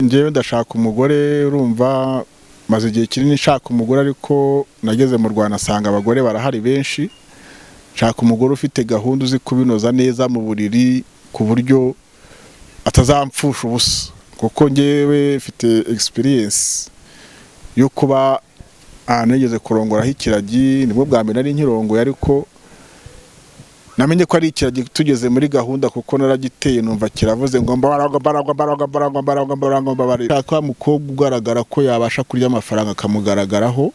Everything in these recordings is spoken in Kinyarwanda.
Njyewe ndashaka umugore urumva maze igihe kinini nshaka umugore ariko nageze mu Rwanda asanga abagore barahari benshi. Nshaka umugore ufite gahunda uzi kubinoza neza mu buriri ku buryo atazampfusha ubusa kuko njyewe mfite experience yo kuba nigeze kurongoraho ikiragi nibwo bwa mbere nari nkirongoye ariko namenye ko ari ikiragi tugeze muri gahunda kuko naragiteye numva kiravuze ngo mbaraga mukobwa ugaragara ko yabasha kurya amafaranga akamugaragaraho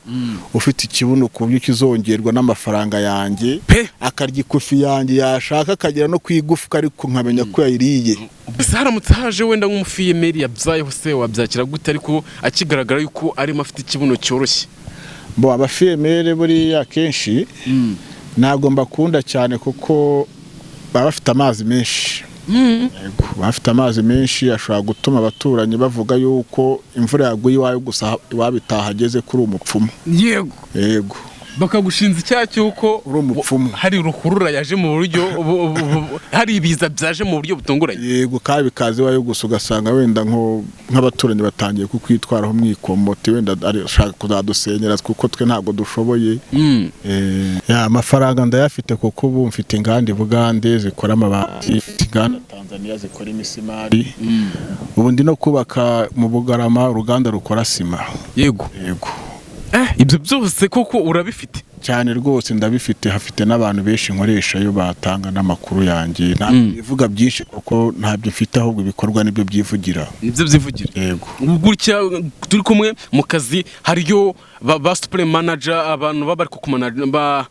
ufite ikibuno ku buryo kizongerwa n'amafaranga yanjye akarya ikufi yanjye yashaka akagera no kwigufuka ariko nkamenya ko yayiriye. Haramutse haje wenda nk'umufiyemeri yabyayeho se wabyakira gute ariko akigaragara yuko arimo afite ikibuno cyoroshye? Bo abafiyemeri buriya kenshi ntabwo mbakunda cyane kuko baba bafite amazi menshi. Yego bafite amazi menshi ashobora gutuma abaturanyi bavuga yuko imvura yaguye iwawe gusa wabitahageze kuri umupfumu. Yego bakagushinza icyaha cyuko uri umupfumu, hari rukurura yaje mu buryo hari ibiza byaje mu buryo butunguranye. Yego kabi kazi wayo gusa ugasanga wenda nk'abaturanyi batangiye kukwitwaraho mwikomote wenda ashaka kuzadusenyera kuko twe ntabwo dushoboye. Amafaranga ndayafite kuko ubu mfite inganda i Bugande zikora amabati, inganda Tanzania zikora imisimari, ubu ndi no kubaka mu Bugarama uruganda rukora sima. Yego ibyo byose koko urabifite? Cyane rwose ndabifite, hafite n'abantu benshi nkoresha yo batanga n'amakuru yanjye. Ntabwo bivuga byinshi kuko ntabyo mfite ahubwo ibikorwa nibyo byivugira. Nibyo byivugira. Yego gutya turi kumwe mu kazi hariyo ba super manager abantu baba ku manager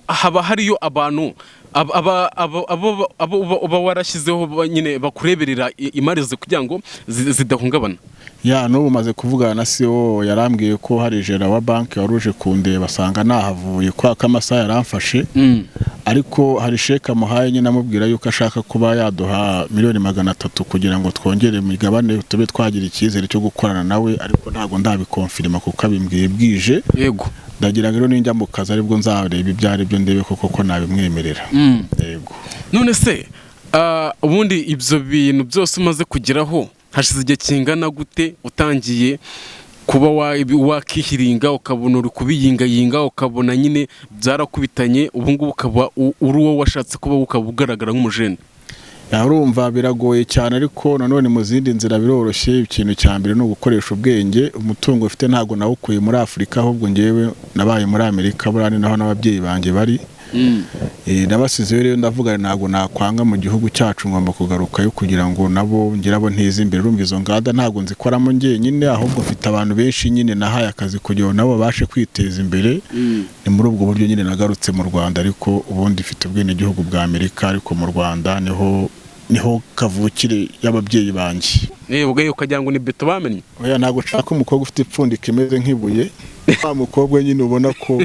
haba hariyo abantu abo warashyizeho nyine bakureberera imari zo kugira ngo zidahungabana. N'ubu maze kuvugana na CEO yarambwiye ko hari jera wa banki waruje kundeba basanga nahavuye kwa kamasaha yaramfashe. Ariko hari sheka muhaye nyine amubwira yuko ashaka kuba yaduha $300,000 kugira ngo twongere mu gabane tube twagira icyizere cyo gukorana nawe, ariko ntago ndabikonfirma kuko abimbwiye bwije. Yego ndagira ngo ninjya mu kazi aribwo nzareba ibyari byo ndebe koko nabimwemerera. Yego none se ubundi ibyo bintu byose umaze kugeraho hashize igihe kingana gute utangiye kuba wakihiringa ukabona uri kubiyingayinga ukabona nyine byarakubitanye ubu ngubu ukaba uri uwo washatse kuba ukaba ugaragara nk'umujene? Urumva biragoye cyane ariko nanone mu zindi nzira biroroshye. Ikintu cya mbere no gukoresha ubwenge. Umutungo ufite ntago nawukuye muri Afurika ahubwo ngewe nabaye muri Amerika, burane naho n'ababyeyi banjye bari. Nabasizeyo rero ndavuga ntago nakwanga mu gihugu cyacu ngomba kugarukayo kugira ngo nabo ngirabo nteze imbere. Urumva izo ngada ntago nzikoramo njye nyine ahubwo mfite abantu benshi nyine nahaye akazi kugira ngo nabo babashe kwiteza imbere. Ni muri ubwo buryo nyine nagarutse mu Rwanda, ariko ubundi mfite ubwene gihugu bwa Amerika ariko mu Rwanda niho kavukire y'ababyeyi banjye. Ubwo ukagira ngo ni beto bamenye? Oya ntago nshaka umukobwa ufite ipfundika imeze nk'ibuye. Wa mukobwa nyine ubona ko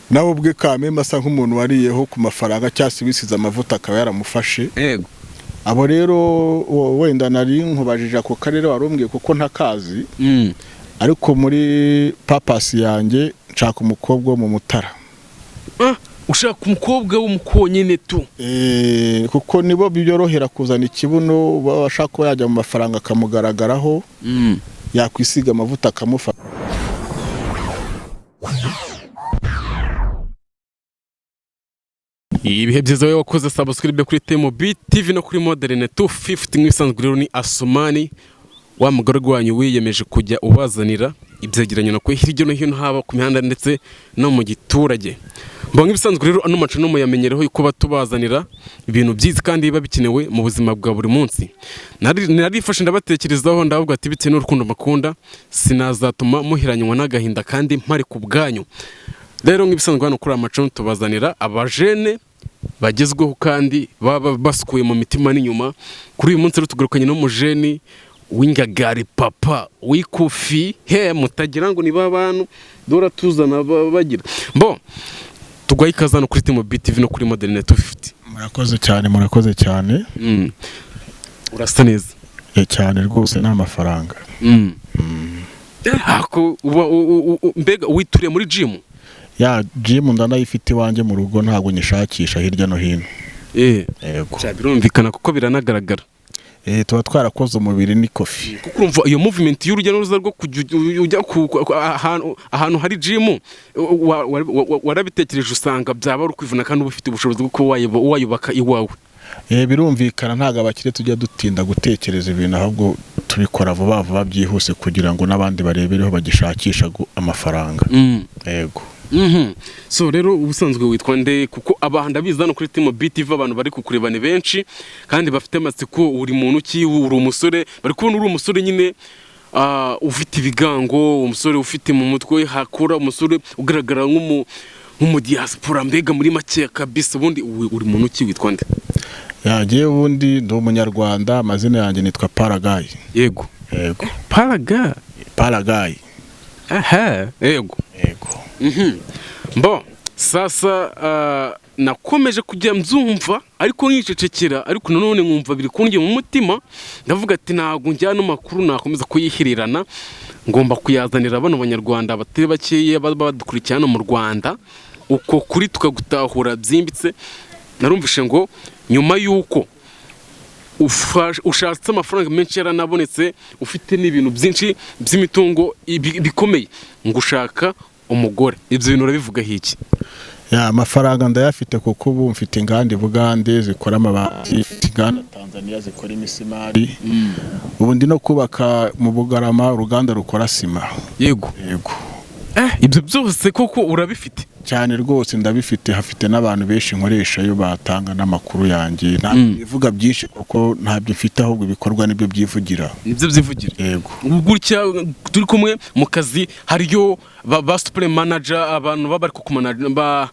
nawe ubwe kameme asa nk'umuntu wariyeho ku mafaranga cyase bisize amavuta akaba yaramufashe. Yego abo rero wenda nari nkubajije ako karere warumbwiye kuko ntakazi. Ariko muri papasi yanjye nshaka umukobwa wo mu Mutara. Ushaka umukobwa w'umukonyene tu? Kuko nibo byorohera kuzana ikibuno, bashaka ko yajya mu mafaranga akamugaragaraho. Yakwisiga amavuta akamufata. Ibihe byiza wowe wakoze subscribe kuri TMB TV no kuri Modern 250 nk'isanzwe rero ni Asumani wa mugore gwanyu wiyemeje kujya ubazanira ibyegeranyo no hirya no hino haba ku mihanda ndetse no mu giturage. Mbonye ibisanzwe rero ano macu no muyamenyereho yuko batubazanira ibintu byiza kandi biba bikenewe mu buzima bwa buri munsi. Narifashe ndabatekerezaho ndavuga ati bitewe n'urukundo makunda sinazatuma muhiranywa n'agahinda kandi mpari ku bwanyu. Rero nk'ibisanzwe hano kuri amacu tubazanira abajene bagezweho kandi baba basukuye mu mitima n'inyuma. Kuri uyu munsi rero tugarukanye no mujeni w'ingagari papa w'ikufi mutagira ngo niba abantu dora tuzana bagira tugwaye ikazano kuri TMB TV no kuri Modern 250. Murakoze cyane. Urasa neza cyane rwose n'amafaranga. Mbega wituriye muri gym? Gym ndanayifite iwanjye mu rugo ntabwo nyishakisha hirya no hino. Birumvikana kuko biranagaragara. tuba twarakoze umubiri n'ikofi. kuko urumva iyo movement y'urujya n'uruza rwo ujya ahantu hari gym warabitekereje usanga byaba ari ukwivuna kandi uba ufite ubushobozi bwo kuba wayubaka iwawe. Birumvikana ntabwo abakire tujya dutinda gutekereza ibintu ahubwo tubikora vuba vuba byihuse kugira ngo n'abandi barebereho bagishakisha amafaranga. Yego. So rero ubusanzwe witwa nde? Kuko abahanda biza no kuri Temo BTV abantu bari kukureba ni benshi kandi bafite amatsiko. Uri muntu ki? Uri umusore, bari kubona uri umusore nyine ufite ibigango, umusore ufite mu mutwe hakura, umusore ugaragara nk'umu diaspora mbega muri make kabisa. Ubundi uri muntu ki? Witwa nde? Yagiye ubundi ndi umunyarwanda, amazina yanjye nitwa Paragayi. Yego. Paragayi. Aha, yego. Mbo sasa nakomeje kujya mzumva ariko nkicecekera, ariko nanone nkumva biri kunjye mu mutima, ndavuga ati ntago njyana makuru nakomeza kuyihirirana, ngomba kuyazanira bano banyarwanda batari bakeye badukurikirana mu Rwanda, uko kuri tukagutahura byimbitse. Narumvishe ngo nyuma yuko ushatse amafaranga menshi yaranabonetse, ufite n'ibintu byinshi by'imitungo bikomeye, ngo ushaka umugore, ibyo bintu urabivuga hiki? Amafaranga ndayafite kuko ubu mfite inganda i Bugande zikora amabati, inganda Tanzania zikora imisimari, ubu ndi no kubaka mu Bugarama uruganda rukora sima. Yego. Ibyo byose koko urabifite? Cyane rwose ndabifite, hafite n'abantu benshi nkoresha yo batanga n'amakuru yanjye. Ntabwo bivuga byinshi kuko ntabyo mfite, ahubwo ibikorwa nibyo byivugira. Nibyo byivugira. Yego. Gutya turi kumwe mu kazi hariyo ba super manager, abantu baba ku manager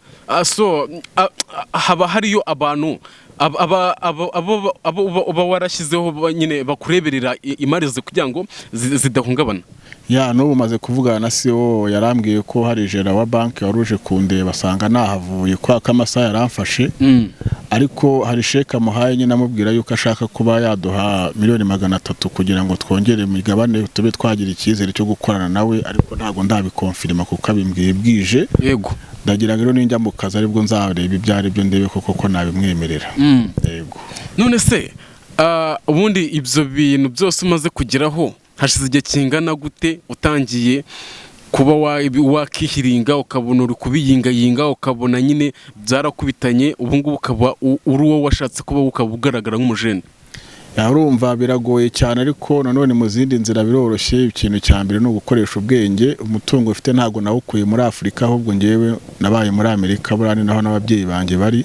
haba hariyo abantu abo warashyizeho nyine bakureberera imari ze kugira ngo zidahungabana. N'ubu maze kuvugana na CEO yarambwiye ko hari jera wa banki waruje kundeba basanga nahavuye kwa kamasaha yaramfashe, ariko hari sheka muhaye nyine amubwira yuko ashaka kuba yaduha $300,000 kugira ngo twongere imigabane tube twagira icyizere cyo gukorana nawe, ariko ntago ndabikonfirma kuko abimbwiye bwije. Yego. Ndagira ngo ninjya mu kazi aribwo nzareba ibyari byo ndebe koko nabimwemerera. Yego. None se ubundi ibyo bintu byose umaze kugeraho hashize igihe kingana gute utangiye kuba wakihiringa, ukabona uri kubiyingayinga, ukabona nyine byarakubitanye, ubu ngubu ukaba uri uwo washatse kuba ukaba ugaragara nk'umujene? Urumva biragoye cyane, ariko nanone mu zindi nzira biroroshye. Ikintu cya mbere ni ugukoresha ubwenge. Umutungo ufite ntago nawukuye muri Afurika, ahubwo ngewe nabaye muri Amerika, burani naho n'ababyeyi banjye bari.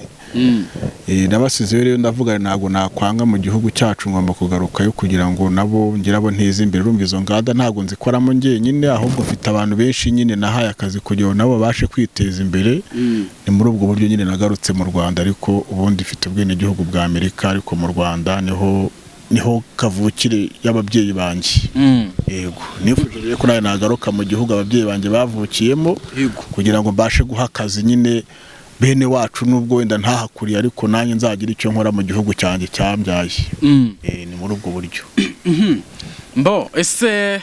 Nabasizeyo rero ndavuga ntago nakwanga mu gihugu cyacu, ngomba kugarukayo kugira ngo nabo ngirabo nteze imbere. Urumva izo nganda ntago nzikoramo njyenyine, ahubwo mfite abantu benshi nyine nahaye akazi kugira ngo nabo babashe kwiteza imbere. Ni muri ubwo buryo nyine nagarutse mu Rwanda, ariko ubundi mfite ubwene gihugu bwa Amerika, ariko mu Rwanda niho kavukire y'ababyeyi banjye. Yego. Nifuje ko nawe nagaruka mu gihugu ababyeyi banjye bavukiyemo, kugira ngo mbashe guha akazi nyine bene wacu, nubwo wenda ntahakuriye, ariko nanjye nzagira icyo nkora mu gihugu cyanjye cyambyaye. Ni muri ubwo buryo. Mbo ese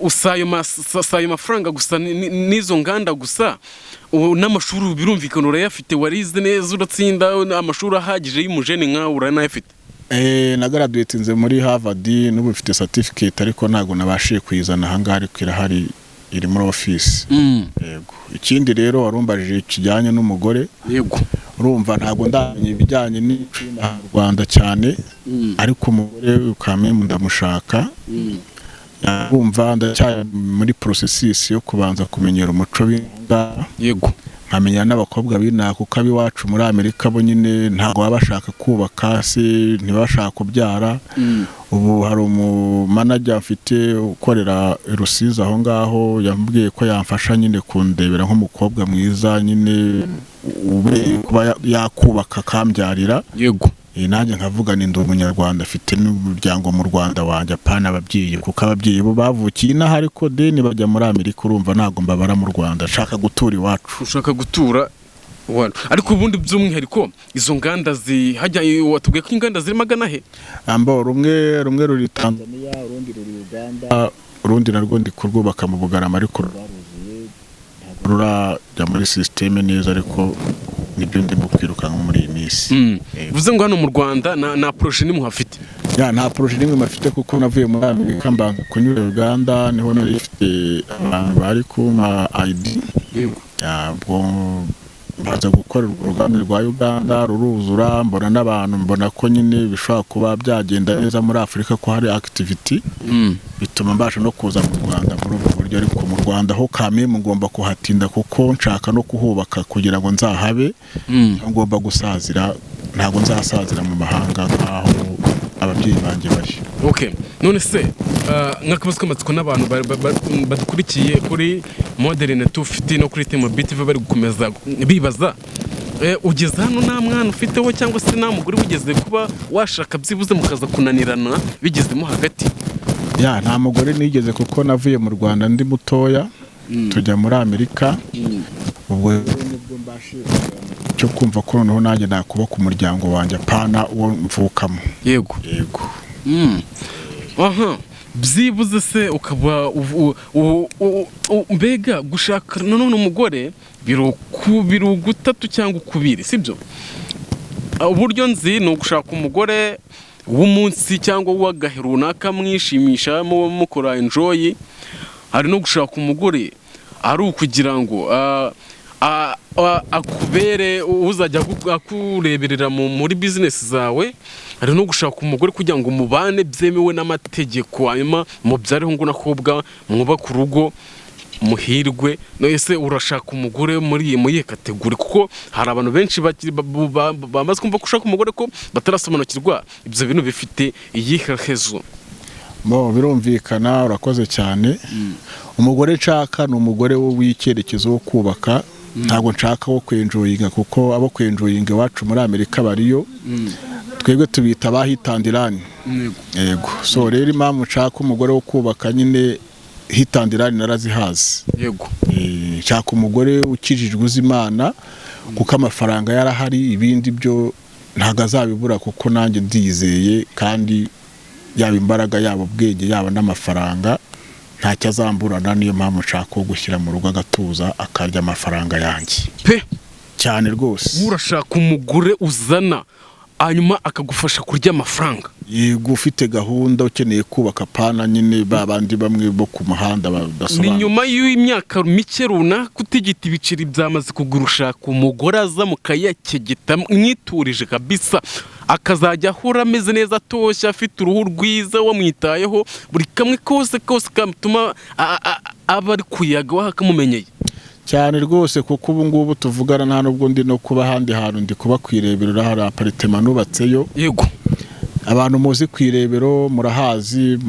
usayo mafaranga gusa n'izo nganda gusa, n'amashuri birumvikana urayafite, warize neza uratsinda, amashuri ahagije y'umujene nkawe uranayafite? Nagaraduwetinze muri Harvard, n'ubu mfite certificate, ariko ntago nabashije kuyizana ahangaha, ariko irahari, iri muri office. Yego. Ikindi rero warumbajije kijyanye n'umugore. Yego. Urumva ntago ndamenye ibijyanye n'icuma mu Rwanda cyane, ariko umugore ukamenya ndamushaka. Urumva ndacyari muri processus yo kubanza kumenyera umuco w'inda. Yego. Nkamenya n'abakobwa b'inaha, kuko abiwacu muri Amerika bo nyine ntago baba bashaka kubaka se, ntibashaka kubyara. Ubu hari manager mfite ukorera Rusizi aho ngaho, yambwiye ko yamfasha nyine kundebera nk'umukobwa mwiza nyine kuba yakubaka kambyarira. Yego. Nanjye nkavuga ni ndi umunyarwanda, afite n'umuryango mu Rwanda wanjye, apana ababyeyi, kuko ababyeyi bo bavukiye inaha, ariko deni bajya muri Amerika. Urumva ntago mbabara mu Rwanda, nshaka gutura iwacu. Ushaka gutura iwacu. Ariko ubundi by'umwihariko izo nganda hajya, watubwiye ko inganda ziri magana he? rumwe ruri Tanzania, urundi ruri Uganda, urundi narwo ndi kurwubaka mu Bugarama, ariko rwaruzuye ntabwo rurajya muri systeme neza, ariko nibyo ndimo kwirukanka muri iyi minsi. Bivuze ngo hano mu Rwanda na projet nimwe hafite? nta projet nimwe mafite kuko navuye muri Amerika mbanza kunyura Uganda niho nari ifite abantu bari kuma ID baza gukora uruganda rwa Uganda ruruzura mbona n'abantu mbona ko nyine bishobora kuba byagenda neza muri Afrika ko hari activity bituma mbasha no kuza mu Rwanda muri ubu buryo ariko mu Rwanda ho kame ngomba kuhatinda kuko nshaka no kuhubaka kugira ngo nzahabe ngomba gusazira ntago nzasazira mu mahanga aho ababyeyi banje baje. Okay, none se nk'akabazo k'amatsiko n'abantu badukurikiye kuri Modern 250 no kuri Temo BTV bari gukomeza bibaza ugeze hano nta mwana ufiteho cyangwa se nta mugore wigeze kuba washaka byibuze mukaza kunanirana bigezemo hagati? Nta mugore nigeze kuko navuye mu Rwanda ndi mutoya tujya muri Amerika ubwo nibwo mbashije cyo kumva ko noneho nanjye nakuba ku muryango wanjye apana uwo mvukamo. Yego aha byibuze se ukaba mbega gushaka none umugore biro gutatu cyangwa ukubiri sibyo? Uburyo nzi ni ugushaka umugore w'umunsi cyangwa w'agahe runaka mwishimisha mukora enjoy, hari no gushaka umugore ari ukugira ngo akubere uzajya akureberera muri business zawe, hari no gushaka umugore kugira ngo mubane byemewe n'amategeko hanyuma mubyareho ngo nakobwa mwuba ku rugo muhirwe. No ese urashaka umugore muri kategori kuko hari abantu benshi bamaze kumva gushaka umugore ko batarasobanukirwa ibyo bintu bifite iyiherezo. Birumvikana urakoze cyane. Umugore nshaka ni umugore w'icyerekezo wo kubaka, ntabwo nshaka wo kwenjoyinga kuko abo kwenjoyinga iwacu muri Amerika bariyo twebwe tubita bahitandirani. Yego so rero impamvu nshaka umugore wo kubaka nyine hitandirani narazihazi. Yego nshaka umugore ukijijwe uzi Imana kuko amafaranga yarahari ibindi byo ntago azabibura kuko nanjye ndizeye kandi yaba imbaraga yaba ubwenge yaba n'amafaranga ntacyo azamburana. Niyo mpamvu nshaka gushyira mu rugo agatuza akarya amafaranga yanjye pe cyane rwose. Urashaka umugore uzana hanyuma akagufasha kurya amafaranga? Yego ufite gahunda ukeneye kubaka pana nyine babandi bamwe bo ku muhanda badasobanura. Ni nyuma y'imyaka mike runaka utigita ibiceri byamaze kugurushaka umugore aza mukayakegeta mwiturije kabisa akazajya ahura ameze neza atoshye afite uruhu rwiza wamwitayeho buri kamwe kose kamutuma aba ari kuyaga wakamumenyeye cyane rwose kuko ubu ngubu tuvugana nta nubwo ndi no kuba handi hantu ndi kuba kwirebera hari apartment nubatseyo. Yego abantu muzi kwirebero murahazi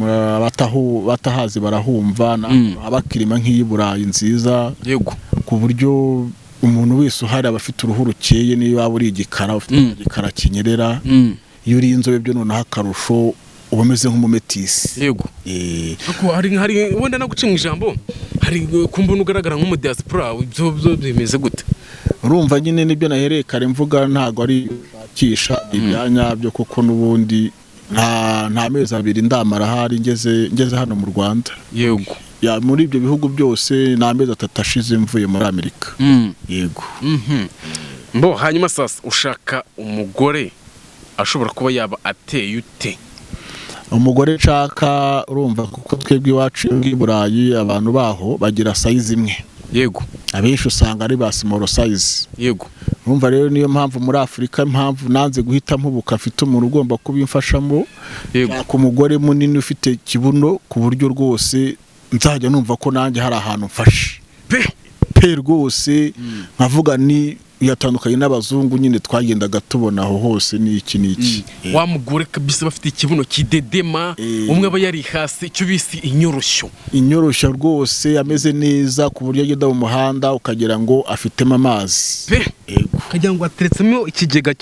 batahazi barahumva abakirima nk'iyiburayi nziza. Yego ku buryo umuntu wese uhari abafite uruhu rukeye niyo waba uri igikara ufite igikara kinyerera iyo uri inzobe byo noneho akarusho ubameze nk'umumetisi. Yego kuko hari wenda no guca mu ijambo hari kumbona ugaragara nk'umudiaspora ibyo bimeze gute? Urumva nyine nibyo nahereye kare mvuga ntago ari kisha ibyanya byo kuko nubundi nta mezi abiri ndamara hari ngeze hano mu Rwanda. Yego muri ibyo bihugu byose nta mezi 3 ashize mvuye muri Amerika. Yego hanyuma sasa ushaka umugore ashobora kuba yaba ateye ute? Umugore nshaka urumva kuko twebwe iwacu ngi Burayi abantu baho bagira size imwe. Yego abenshi usanga ari ba small size. Yego urumva rero niyo mpamvu muri Afrika impamvu nanze guhita mpubuka afite umuntu ugomba kubimfashamo. Yego ku mugore munini ufite kibuno ku buryo rwose nzajya numva ko nanjye hari ahantu mfashe pe rwose nkavuga ni yatandukanye n'abazungu nyine twagendaga tubona aho hose ni iki wa mugore kabisa bafite ikibuno kidedema umwe aba yari hasi icyo bisi inyoroshyo rwose ameze neza ku buryo agenda mu muhanda ukagira ngo afitemo amazi kagira ngo ateretsemo ikigega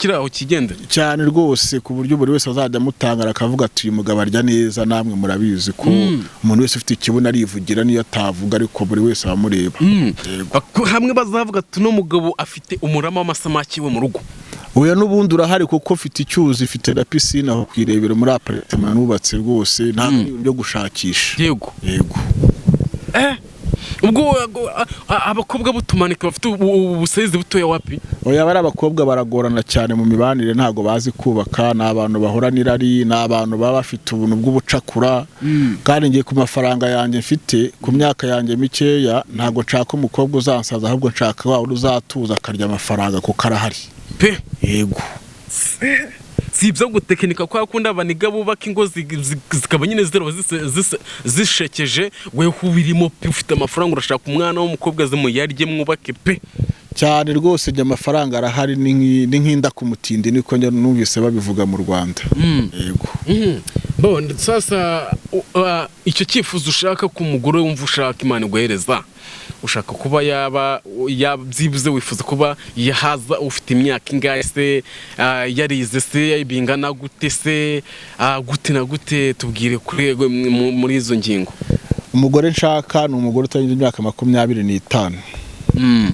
kiraho kigenda cyane rwose ku buryo buri wese azajya mutangara akavuga ati uyu mugabo arya neza namwe murabizi ko umuntu wese ufite ikibuno arivugira niyo atavuga ariko buri wese abamureba hamwe bazavuga tuno mugabo afite umurama w'amasamaki we mu rugo. Oya nubundi urahari kuko ufite icyuzi ifite na piscine aho kwirebera muri apartment nubatse rwose nta byo gushakisha. Yego ubwo abakobwa butumanika bafite ubusayizi butoya wapi? oya bari abakobwa baragorana cyane mu mibanire, ntago bazi kubaka, ni abantu bahora n'irari, ni abantu baba bafite ubuntu bw'ubucakura. Kandi ngiye ku mafaranga yanjye mfite, ku myaka yanjye mikeya, ntago nshaka umukobwa uzansaza, ahubwo nshaka wa uzatuza akarya amafaranga kuko arahari pe. yego si ibyo gutekinika kwa kunda abaniga bubaka ingo zikaba nyine zishekeje, wewe ubirimo pe, ufite amafaranga urashaka umwana w'umukobwa zimuyarye mwubake pe cyane rwose. Njye amafaranga arahari, ni nk'inda ku mutindi, niko njye numvise babivuga mu Rwanda. Yego bon sasa icyo cyifuzo ushaka ku mugore wumva ushaka Imana iguhereza, ushaka kuba byibuze wifuza kuba yahaza ufite imyaka ingahe se, yarize se, bingana gute se, gute na gute, tubwire muri izo ngingo. Umugore nshaka ni umugore utarengeje imyaka 25.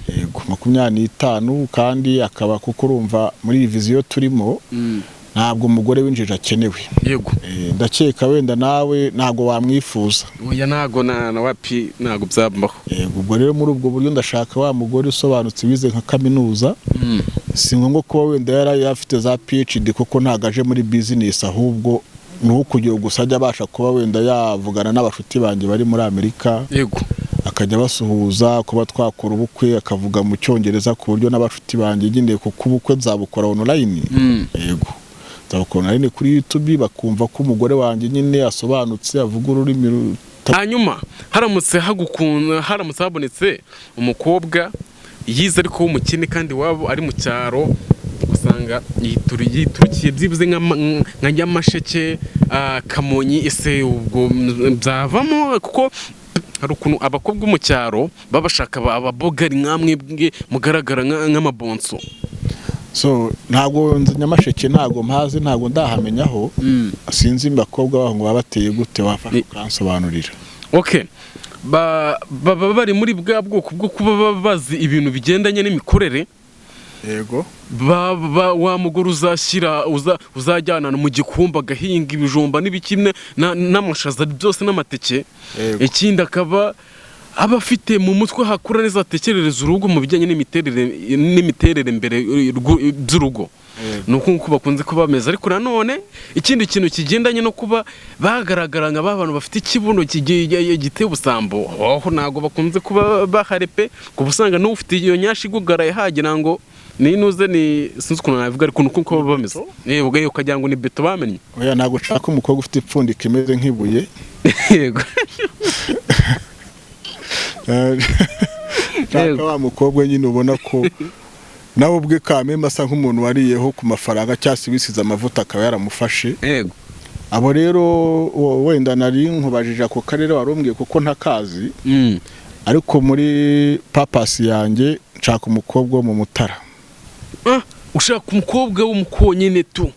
Yego 25, kandi akaba kuko urumva muri iyi viziyo turimo ntabwo umugore w'injiji akenewe. Yego ndakeka wenda nawe ntabwo wamwifuza. oya ntago na wapi, ntago byambaho. Yego ubwo rero muri ubwo buryo ndashaka wa mugore usobanutse, wize nka kaminuza. Si ngombwa kuba wenda yari afite za PhD kuko ntago aje muri business, ahubwo nuko kugira gusa ajya abasha kuba wenda yavugana n'abashuti banjye bari muri Amerika. Yego akajya basuhuza, kuba twakora ubukwe akavuga mu Cyongereza ku buryo n'abashuti banjye ngendeye kuko ubukwe nzabukora online. Yego nzabukora online kuri YouTube, bakumva ko umugore wanjye nyine asobanutse, avuga ururimi. Hanyuma haramutse habonetse umukobwa yize ariko w'umukene kandi wabo ari mu cyaro, usanga yiturukiye byibuze nka Nyamasheke, Kamonyi, ese ubwo byavamo? Kuko hari ukuntu abakobwa mu cyaro babashaka ababogari nkamwe mugaragara nk'amabonso. So ntago Nyamasheke ntago mpazi, ntago ndahamenyaho. Sinzi mbakobwa baho ngo babateye gute, wafasha kansobanurira. Okay, bari muri bwa bwoko bwo kuba bazi ibintu bigendanye n'imikorere. Yego wa mugore uzajyana mu gikumba gahinga ibijumba n'ibikimwe n'amashaza byose n'amateke. Ikindi akaba abafite mu mutwe hakura neza, atekerereza urugo mu bijyanye n'imiterere mbere by'urugo. Nuko nkuko bakunze kuba bameze. Ariko nanone ikindi kintu kigendanye no kuba bagaragara nka abantu bafite ikibuno giteye ubusambo, aho ntago bakunze kuba bahare pe, kubusanga n'ufite iyo nyashi igugaraye hagira ngo ninuze sinzi ukuntu nabivuga, ariko nuko baba bameze. Ubwo ukagira ngo ni beto bamenye. Oya ntago nshaka umukobwa ufite ipfundika imeze nk'ibuye. Yego nshaka wa mukobwa nyine ubona ko nawe ubwe kameme asa nk'umuntu wariyeho ku mafaranga cyangwa se bisize amavuta akaba yaramufashe. Yego abo rero wenda nari nkubajije ako karere warumbwiye kuko ntakazi. Ariko muri papasi yanjye nshaka umukobwa wo mu Mutara. ushaka umukobwa w'umukonyine tu.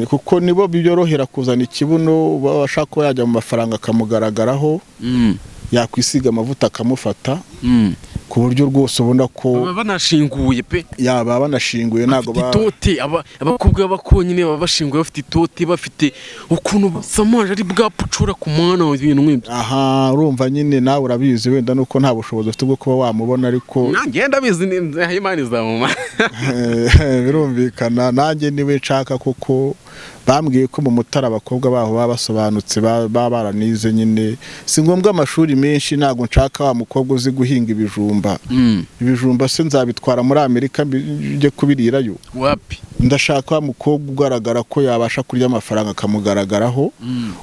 Kuko nibo byorohera kuzana ikibuno, bashaka ko yajya mu mafaranga akamugaragaraho. Yakwisiga amavuta akamufata. Ku buryo rwose ubona ko banashinguye pe. Yaba banashinguye ntago itote, abakobwa b'abakonyine baba bashinguye bafite itote, bafite ukuntu basamanje ari bwapucura ku mwana ibintu nk'ibyo. Aha urumva nyine nawe urabizi wenda nuko nta bushobozi ufite bwo kuba wamubona, ariko ngenda bizi Imana izamuma. Birumvikana nanjye niwe nshaka kuko bambwiye ko mu Mutara abakobwa baho baba basobanutse, baba baranize nyine. Si ngombwa amashuri menshi, ntago nshaka wa mukobwa uzi guhinga ibijumba. Ibijumba se nzabitwara muri Amerika bijye kubirirayo wapi? Ndashaka wa mukobwa ugaragara ko yabasha kurya amafaranga akamugaragaraho,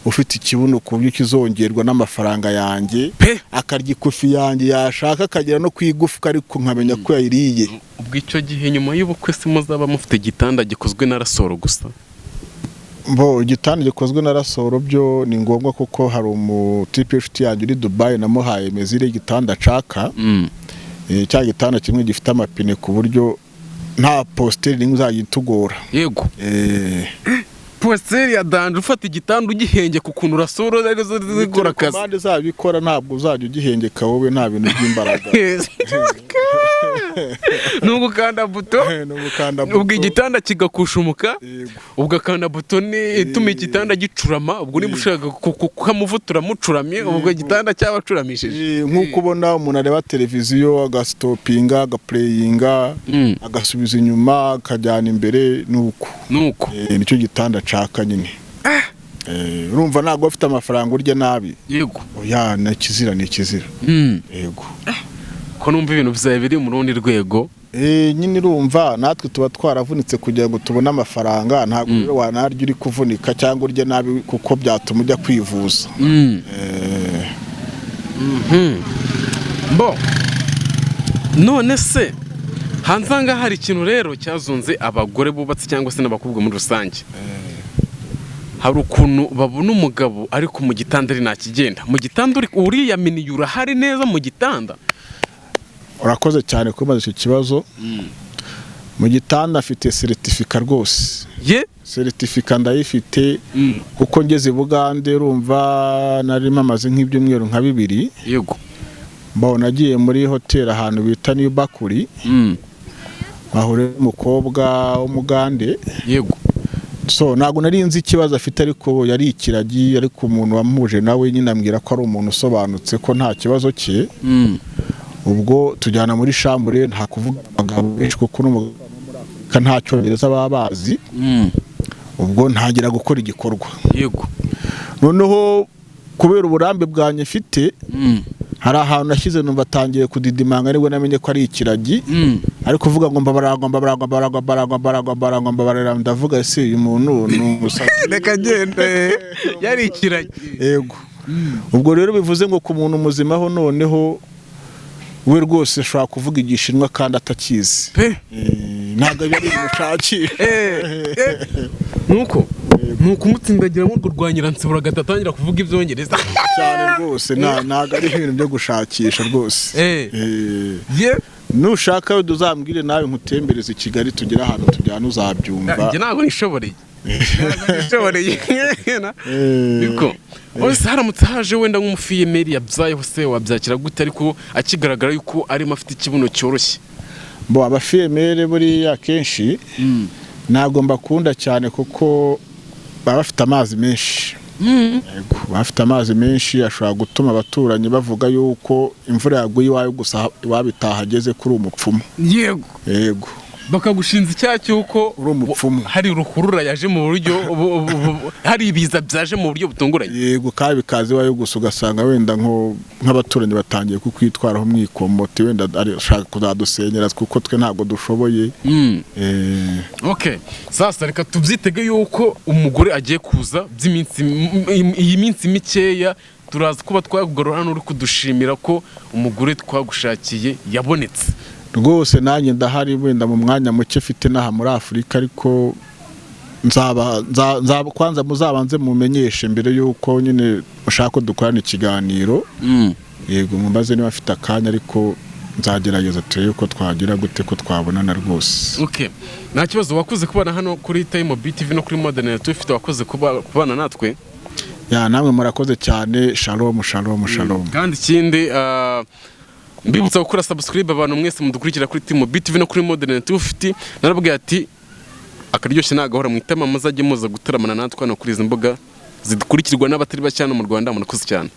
ufite ikibuno ku buryo kizongerwa n'amafaranga yanjye, akarya ikufi yanjye, yashaka akagera no kwigufwa ariko nkamenya ko yayiriye. Ubwo icyo gihe nyuma y'ubukwe se muzaba mufite igitanda gikozwe na rasoro gusa? Igitanda gikozwe na rasoro byo ni ngombwa kuko hari umutipe inshuti yanjye uri Dubai namuhaye mezire igitanda acaka. Cya gitanda kimwe gifite amapine ku buryo nta posteri rimwe uzagitugora. Yego posteri ya danje ufata igitanda ugihenge ku kuntu rasoro arizo zikora akazi. Komande zabikora ntabwo uzajya ugihengeka wowe, nta bintu by'imbaraga. ni ugukanda buto ubwo igitanda kigakushumuka ugakanda buto ituma igitanda gicurama ubwo niba ushaka kukamuvutura mucuramye ubwo igitanda cyaba curamishije nk'uko ubona umuntu areba televiziyo agasitopinga agapureyinga agasubiza inyuma akajyana imbere nuko nicyo gitanda nshaka nyine urumva ntabwo bafite amafaranga urya nabi yego oya ni ikizira yego ko numva ibintu byawe biri mu rundi rwego nyine urumva natwe tuba twaravunitse kugira ngo tubone amafaranga ntabwo rero wanarya uri kuvunika cyangwa urya nabi kuko byatuma ujya kwivuza bo none se hanze aha ngaha hari ikintu rero cyazunze abagore bubatse cyangwa se n'abakobwa muri rusange hari ukuntu babona umugabo ariko mu gitanda ari ntakigenda mu gitanda uriya mini urahari neza mu gitanda urakoze cyane kubaza icyo kibazo mu gitanda afite seritifika rwose seritifika ndayifite kuko ngeze Bugande urumva narimo amaze nk'ibyumweru nka 2 yego mbona nagiye muri hoteli ahantu bita New Bakuri bahure umukobwa w'Umugande yego so ntabwo nari nzi ikibazo afite ariko yari ikiragi ariko umuntu wamuje nawe nyine ambwira ko ari umuntu usobanutse ko nta kibazo cye ubwo tujyana muri shambure nta kuvuga amagambo menshi kuko n'umugabo nta cyongereza baba bazi ubwo ntagira gukora igikorwa yego noneho kubera uburambe bwanjye mfite hari ahantu nashyize numva atangiye kudidimanga nibwo namenye ko ari ikiragi ariko uvuga ngo mbabaragwa ndavuga se uyu muntu ni umusazi reka gende yari ikiragi yego ubwo rero bivuze ngo ku muntu muzima ho noneho we rwose ashobora kuvuga igishinwa kandi atakizi ntabwo ari umushakira nuko umutsindagira mu rwanyira nsibura gatatangira kuvuga ibyongereza cyane rwose ntabwo ari ibintu byo gushakisha rwose nushaka uzambwire nawe nkutembereze i Kigali tugera ahantu tujyana uzabyumva njye ntabwo nishoboreye biko wese haramutse haje wenda nk'umufiyemeri yabyayeho se wabyakira gute ariko akigaragara yuko arimo afite ikibuno cyoroshye abafiyemeri buriya kenshi ntabwo mbakunda cyane kuko baba bafite amazi menshi bafite amazi menshi ashobora gutuma abaturanyi bavuga yuko imvura yaguye iwawe gusa iwabo itahageze kuri umupfumu yego bakagushinza icyaha cy'uko uri umupfumu hari rukurura yaje mu buryo hari ibiza byaje mu buryo butunguranye yego kandi bikaza iwawe gusa ugasanga wenda nk'abaturanyi batangiye kukwitwaraho mwikomote wenda ashaka kuzadusenyera kuko twe ntabwo dushoboye sasa reka tubyitege yuko umugore agiye kuza iyi minsi mikeya turaza kuba twakugarura hano uri kudushimira ko umugore twagushakiye yabonetse rwose nanjye ndahari wenda mu mwanya muke mfite n'aha muri Afurika ariko kwanza muzabanze mumenyeshe mbere y'uko nyine ushaka ko dukorana ikiganiro yego mubaze niba afite akanya ariko nzagerageza turebe ko twagira gute ko twabonana rwose nta kibazo wakoze kubana hano kuri Time TV no kuri Modern Tufite wakoze kubana natwe namwe murakoze cyane shalom kandi ikindi mbibutsa gukora subscribe abantu mwese mudukurikira kuri Time TV no kuri Modern Tufite narabwiye ati akaryoshye nagahora mu itama muzajye muza gutaramana natwe hano kuri izi mbuga zidukurikirwa n'abatari bacana mu Rwanda munakoze cyane